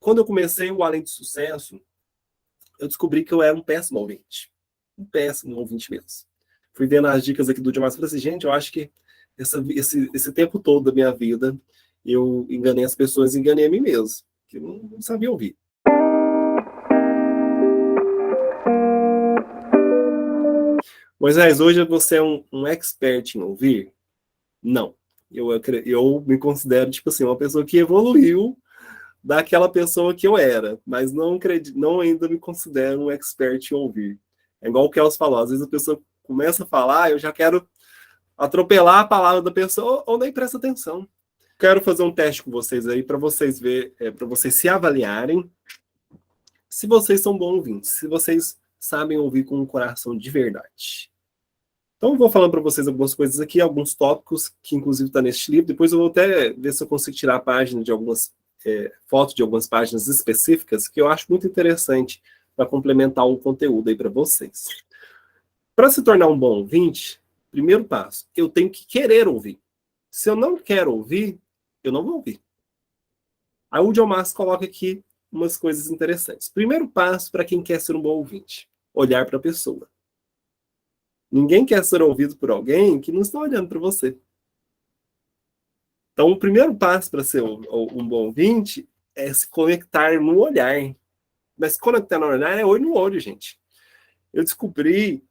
quando eu comecei o Além do Sucesso, eu descobri que eu era um péssimo ouvinte. Um péssimo ouvinte mesmo. Fui vendo as dicas aqui do Diogo e falei assim, gente, eu acho que esse tempo todo da minha vida, eu enganei as pessoas e enganei a mim mesmo, que eu não sabia ouvir. Moisés, hoje você é um expert em ouvir? Não. Eu me considero, tipo assim, uma pessoa que evoluiu daquela pessoa que eu era, mas não ainda me considero um expert em ouvir. É igual o Kels falou, às vezes a pessoa começa a falar, eu já quero atropelar a palavra da pessoa ou nem presta atenção. Quero fazer um teste com vocês aí para vocês para vocês se avaliarem se vocês são bons ouvintes, se vocês sabem ouvir com o coração de verdade. Então, eu vou falando para vocês algumas coisas aqui, alguns tópicos que, inclusive, está neste livro. Depois eu vou até ver se eu consigo tirar a página de algumas fotos de algumas páginas específicas, que eu acho muito interessante para complementar o conteúdo aí para vocês. Para se tornar um bom ouvinte, primeiro passo, eu tenho que querer ouvir. Se eu não quero ouvir, eu não vou ouvir. Aí o John Max coloca aqui umas coisas interessantes. Primeiro passo para quem quer ser um bom ouvinte, olhar para a pessoa. Ninguém quer ser ouvido por alguém que não está olhando para você. Então, o primeiro passo para ser um bom ouvinte é se conectar no olhar. Mas se conectar no olhar é olho no olho, gente. Eu descobri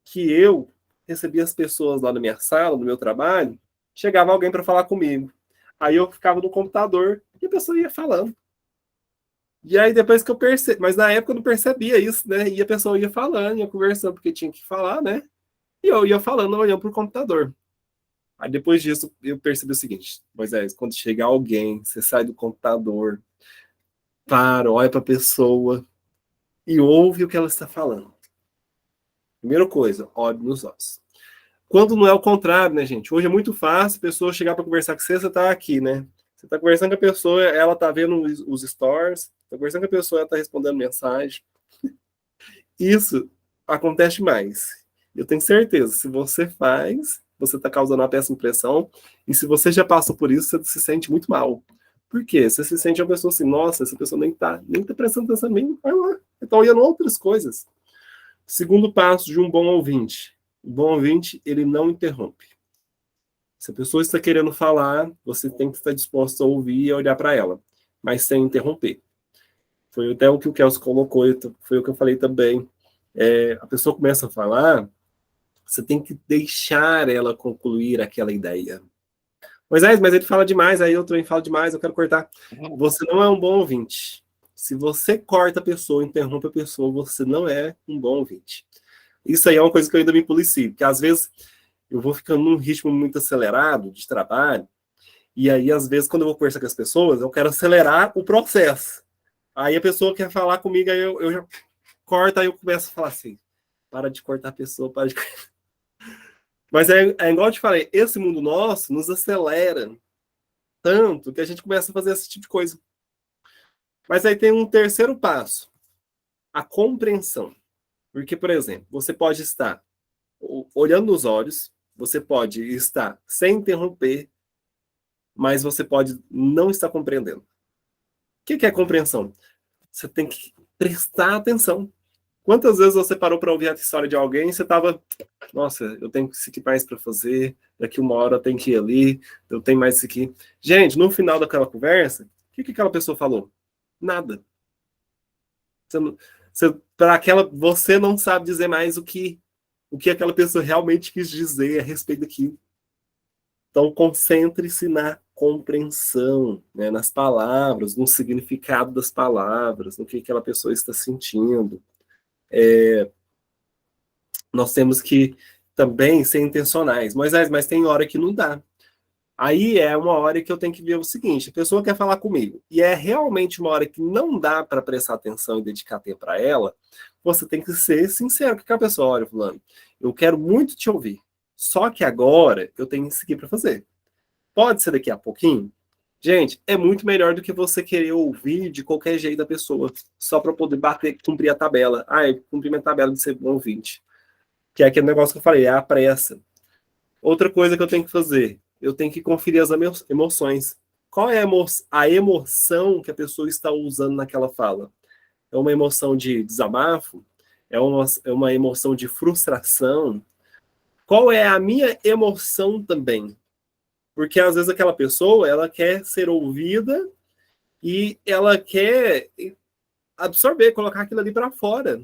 que eu recebia as pessoas lá na minha sala, no meu trabalho, chegava alguém para falar comigo. Aí eu ficava no computador e a pessoa ia falando. E aí depois que eu percebi, mas na época eu não percebia isso, né? E a pessoa ia falando, ia conversando, porque tinha que falar, né? E eu ia falando, olhando para o computador. Aí depois disso, eu percebi o seguinte, Moisés, quando chegar alguém, você sai do computador, olha para a pessoa e ouve o que ela está falando. Primeira coisa, olhe nos olhos. Quando não é o contrário, né, gente? Hoje é muito fácil a pessoa chegar para conversar com você, você está aqui, né? Você está conversando com a pessoa, ela está vendo os stories, está conversando com a pessoa, ela está respondendo mensagem. Isso acontece mais. Eu tenho certeza, se você faz, você está causando uma péssima impressão, e se você já passou por isso, você se sente muito mal. Por quê? Você se sente uma pessoa assim, nossa, essa pessoa nem tá prestando atenção em mim, vai lá, está olhando outras coisas. Segundo passo de um bom ouvinte. O bom ouvinte, ele não interrompe. Se a pessoa está querendo falar, você tem que estar disposto a ouvir e olhar para ela, mas sem interromper. Foi até o que o Kelsey colocou, foi o que eu falei também. A pessoa começa a falar, você tem que deixar ela concluir aquela ideia. Mas ele fala demais, aí eu também falo demais, eu quero cortar. Você não é um bom ouvinte. Se você corta a pessoa, interrompe a pessoa, você não é um bom ouvinte. Isso aí é uma coisa que eu ainda me policio, porque às vezes eu vou ficando num ritmo muito acelerado de trabalho, e aí às vezes quando eu vou conversar com as pessoas, eu quero acelerar o processo. Aí a pessoa quer falar comigo, aí eu já corto, aí eu começo a falar assim, para de cortar a pessoa, para de cortar. Mas é igual eu te falei, esse mundo nosso nos acelera tanto que a gente começa a fazer esse tipo de coisa. Mas aí tem um terceiro passo, a compreensão. Porque, por exemplo, você pode estar olhando nos olhos, você pode estar sem interromper, mas você pode não estar compreendendo. O que é compreensão? Você tem que prestar atenção. Quantas vezes você parou para ouvir a história de alguém e você estava, nossa, eu tenho isso aqui mais para fazer, daqui uma hora eu tenho que ir ali, eu tenho mais isso aqui. Gente, no final daquela conversa, o que aquela pessoa falou? Nada. Você não sabe dizer mais o que aquela pessoa realmente quis dizer a respeito daquilo. Então, concentre-se na compreensão, né, nas palavras, no significado das palavras, no que aquela pessoa está sentindo. Nós temos que também ser intencionais. Mas tem hora que não dá. Aí é uma hora que eu tenho que ver o seguinte, a pessoa quer falar comigo, e é realmente uma hora que não dá para prestar atenção e dedicar tempo para ela, você tem que ser sincero com a pessoa, olha, fulano, eu quero muito te ouvir, só que agora eu tenho isso aqui para fazer. Pode ser daqui a pouquinho? Gente, é muito melhor do que você querer ouvir de qualquer jeito da pessoa, só para poder cumprir a tabela. Cumprir minha tabela de ser bom ouvinte. Que é aquele negócio que eu falei, é a pressa. Outra coisa que eu tenho que fazer, eu tenho que conferir as emoções. qual é a emoção que a pessoa está usando naquela fala? É uma emoção de desabafo? É uma emoção de frustração? Qual é a minha emoção também? Porque às vezes aquela pessoa, ela quer ser ouvida e ela quer absorver, colocar aquilo ali para fora.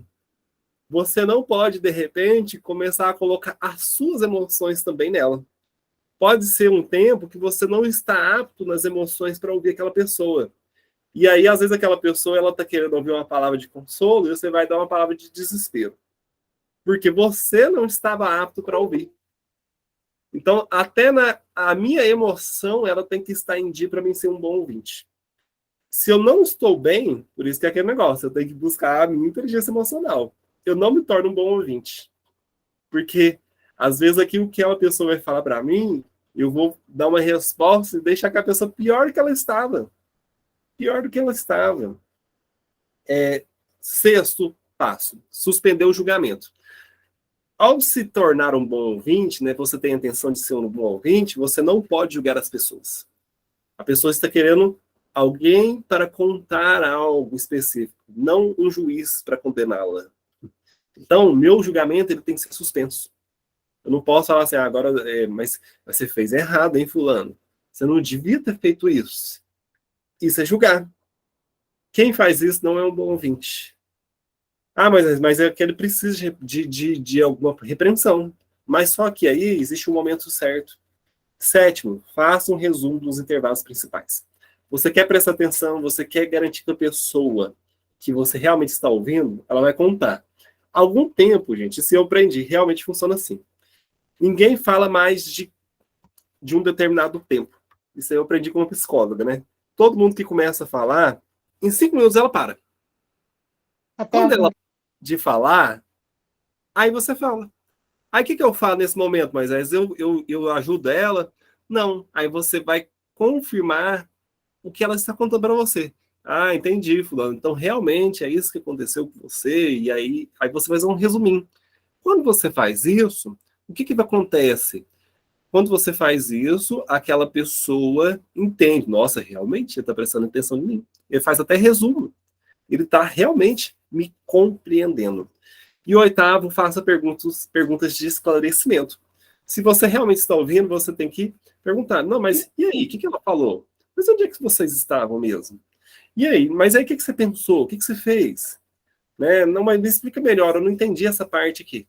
Você não pode, de repente, começar a colocar as suas emoções também nela. Pode ser um tempo que você não está apto nas emoções para ouvir aquela pessoa. E aí, às vezes, aquela pessoa ela está querendo ouvir uma palavra de consolo e você vai dar uma palavra de desespero. Porque você não estava apto para ouvir. Então, até a minha emoção, ela tem que estar em dia para mim ser um bom ouvinte. Se eu não estou bem, por isso que é aquele negócio, eu tenho que buscar a minha inteligência emocional. Eu não me torno um bom ouvinte. Porque, às vezes, aquilo que uma pessoa vai falar para mim, eu vou dar uma resposta e deixar a pessoa pior do que ela estava. Pior do que ela estava. Sexto passo, suspender o julgamento. Ao se tornar um bom ouvinte, né, você tem a intenção de ser um bom ouvinte, você não pode julgar as pessoas. A pessoa está querendo alguém para contar algo específico, não um juiz para condená-la. Então, o meu julgamento ele tem que ser suspenso. Eu não posso falar assim, agora, mas você fez errado, hein, fulano? Você não devia ter feito isso. Isso é julgar. Quem faz isso não é um bom ouvinte. Ah, mas é que ele precisa de alguma repreensão. Mas só que aí existe um momento certo. Sétimo, faça um resumo dos intervalos principais. Você quer prestar atenção, você quer garantir que a pessoa que você realmente está ouvindo, ela vai contar. Algum tempo, gente, se eu aprendi, realmente funciona assim. Ninguém fala mais de um determinado tempo. Isso aí eu aprendi como psicóloga, né? Todo mundo que começa a falar, em 5 minutos ela para. Até Quando ela de falar, aí você fala. Aí o que eu falo nesse momento, Moisés? Eu ajudo ela? Não. Aí você vai confirmar o que ela está contando para você. Ah, entendi, fulano. Então, realmente, é isso que aconteceu com você. E aí você faz um resuminho. Quando você faz isso, o que acontece? Quando você faz isso, aquela pessoa entende. Nossa, realmente, ele está prestando atenção em mim. Ele faz até resumo. Ele está realmente me compreendendo. E o oitavo, faça perguntas de esclarecimento. Se você realmente está ouvindo, você tem que perguntar, não, mas e aí, o que ela falou? Mas onde é que vocês estavam mesmo? E aí, mas aí o que você pensou? O que você fez? Né? Não, mas me explica melhor, eu não entendi essa parte aqui.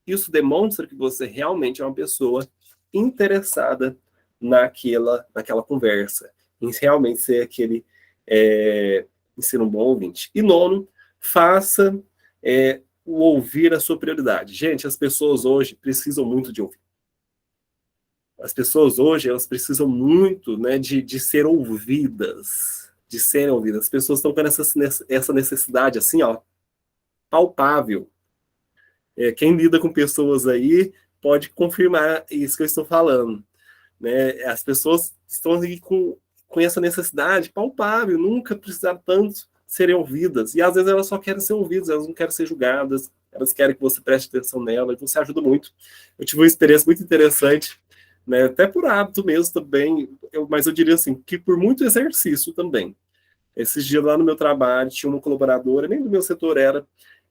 Isso demonstra que você realmente é uma pessoa interessada naquela conversa, em realmente ser aquele em ser um bom ouvinte. E nono, faça o ouvir a sua prioridade. Gente, as pessoas hoje precisam muito de ouvir. As pessoas hoje, elas precisam muito, né, de ser ouvidas, de serem ouvidas. As pessoas estão com essa necessidade, assim, ó, palpável. Quem lida com pessoas aí pode confirmar isso que eu estou falando. Né? As pessoas estão aí com essa necessidade palpável, nunca precisaram tanto serem ouvidas. E às vezes elas só querem ser ouvidas, elas não querem ser julgadas, elas querem que você preste atenção nela, e você ajuda muito. Eu tive uma experiência muito interessante, né? Até por hábito mesmo também, mas eu diria assim, que por muito exercício também. Esses dias lá no meu trabalho, tinha uma colaboradora, nem do meu setor era,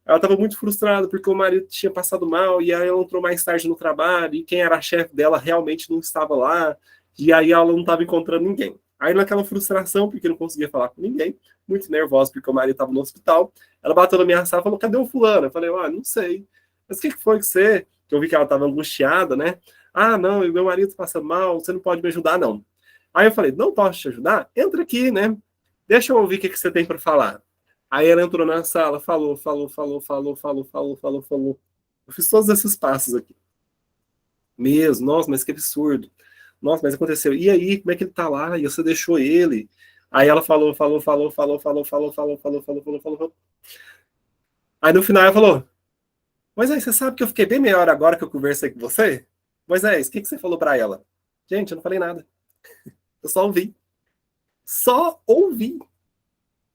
ela estava muito frustrada porque o marido tinha passado mal e aí ela entrou mais tarde no trabalho e quem era a chefe dela realmente não estava lá e aí ela não estava encontrando ninguém. Aí naquela frustração, porque não conseguia falar com ninguém, muito nervosa porque o marido estava no hospital, ela bateu na minha sala e falou, cadê o fulano? Eu falei, não sei. Mas o que foi que você... Que eu vi que ela estava angustiada, né? Ah, não, meu marido passa mal, você não pode me ajudar, não. Aí eu falei, não posso te ajudar? Entra aqui, né? Deixa eu ouvir o que você tem para falar. Aí ela entrou na sala, falou. Eu fiz todos esses passos aqui. Mesmo, nossa, mas que absurdo. Nossa, mas aconteceu. E aí, como é que ele tá lá? E você deixou ele? Aí ela falou. Aí no final ela falou, mas aí você sabe que eu fiquei bem melhor agora que eu conversei com você? Mas é isso, o que você falou para ela? Gente, eu não falei nada. Eu só ouvi. Só ouvi.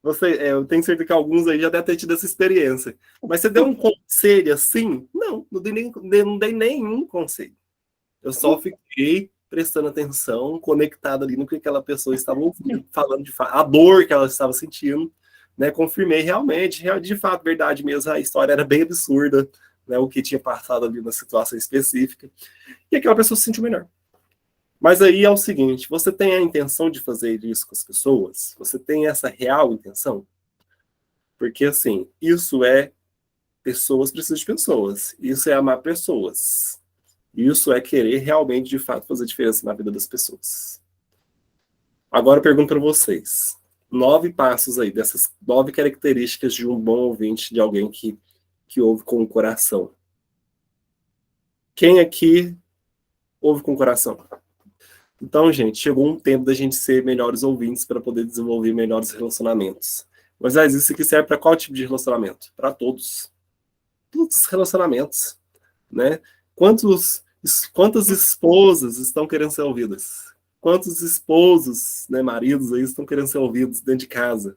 Eu tenho certeza que alguns aí já devem ter tido essa experiência. Mas você deu um conselho assim? Não dei nenhum conselho. Eu só fiquei prestando atenção, conectado ali no que aquela pessoa estava ouvindo, falando de fato, a dor que ela estava sentindo, né? Confirmei realmente, de fato, verdade mesmo, a história era bem absurda, né? O que tinha passado ali na situação específica, e aquela pessoa se sentiu melhor. Mas aí é o seguinte, você tem a intenção de fazer isso com as pessoas? Você tem essa real intenção? Porque, assim, isso é pessoas precisam de pessoas. Isso é amar pessoas. Isso é querer realmente, de fato, fazer diferença na vida das pessoas. Agora eu pergunto para vocês. 9 passos aí, dessas 9 características de um bom ouvinte, de alguém que ouve com o coração. Quem aqui ouve com o coração? Então, gente, chegou um tempo da gente ser melhores ouvintes para poder desenvolver melhores relacionamentos. Mas isso aqui serve para qual tipo de relacionamento? Para todos. Todos os relacionamentos, né? Quantas esposas estão querendo ser ouvidas? Quantos esposos, né, maridos aí estão querendo ser ouvidos dentro de casa?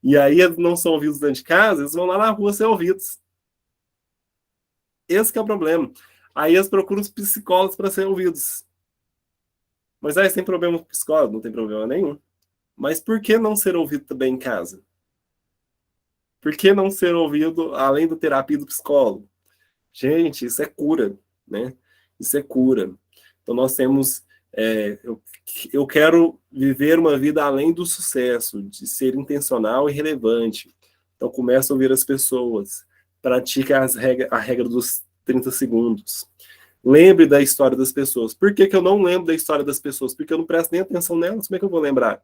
E aí eles não são ouvidos dentro de casa, eles vão lá na rua ser ouvidos. Esse que é o problema. Aí eles procuram os psicólogos para serem ouvidos. Mas aí tem problema com o psicólogo? Não tem problema nenhum. Mas por que não ser ouvido também em casa? Por que não ser ouvido além da terapia do psicólogo? Gente, isso é cura, né? Isso é cura. Então nós temos... eu quero viver uma vida além do sucesso, de ser intencional e relevante. Então começa a ouvir as pessoas. Pratica a regra dos 30 segundos. Lembre da história das pessoas. Por que eu não lembro da história das pessoas? Porque eu não presto nem atenção nelas. Como é que eu vou lembrar?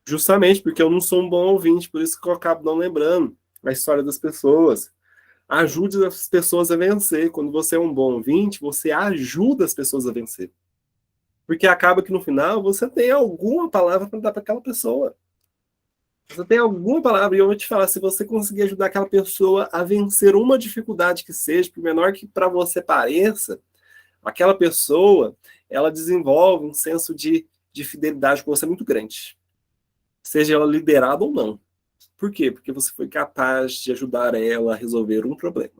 Justamente porque eu não sou um bom ouvinte, por isso que eu acabo não lembrando a história das pessoas. Ajude as pessoas a vencer. Quando você é um bom ouvinte, você ajuda as pessoas a vencer. Porque acaba que no final você tem alguma palavra para dar para aquela pessoa. Você tem alguma palavra, e eu vou te falar, se você conseguir ajudar aquela pessoa a vencer uma dificuldade que seja, por menor que para você pareça, aquela pessoa, ela desenvolve um senso de fidelidade com você muito grande. Seja ela liderada ou não. Por quê? Porque você foi capaz de ajudar ela a resolver um problema.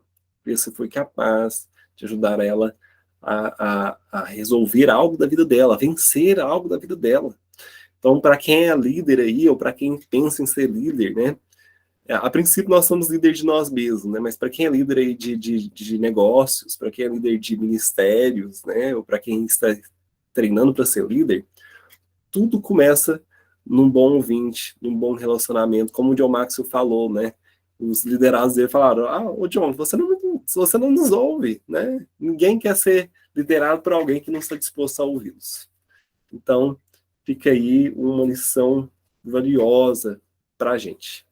Porque você foi capaz de ajudar ela a resolver algo da vida dela, a vencer algo da vida dela. Então, para quem é líder aí, ou para quem pensa em ser líder, né? A princípio nós somos líder de nós mesmos, né? Mas para quem é líder aí de negócios, para quem é líder de ministérios, né? Ou para quem está treinando para ser líder, tudo começa num bom ouvinte, num bom relacionamento, como o John Maxwell falou, né? Os liderados dele falaram: ô John, você não nos ouve, né? Ninguém quer ser liderado por alguém que não está disposto a ouvi-los. Então, fica aí uma lição valiosa para a gente.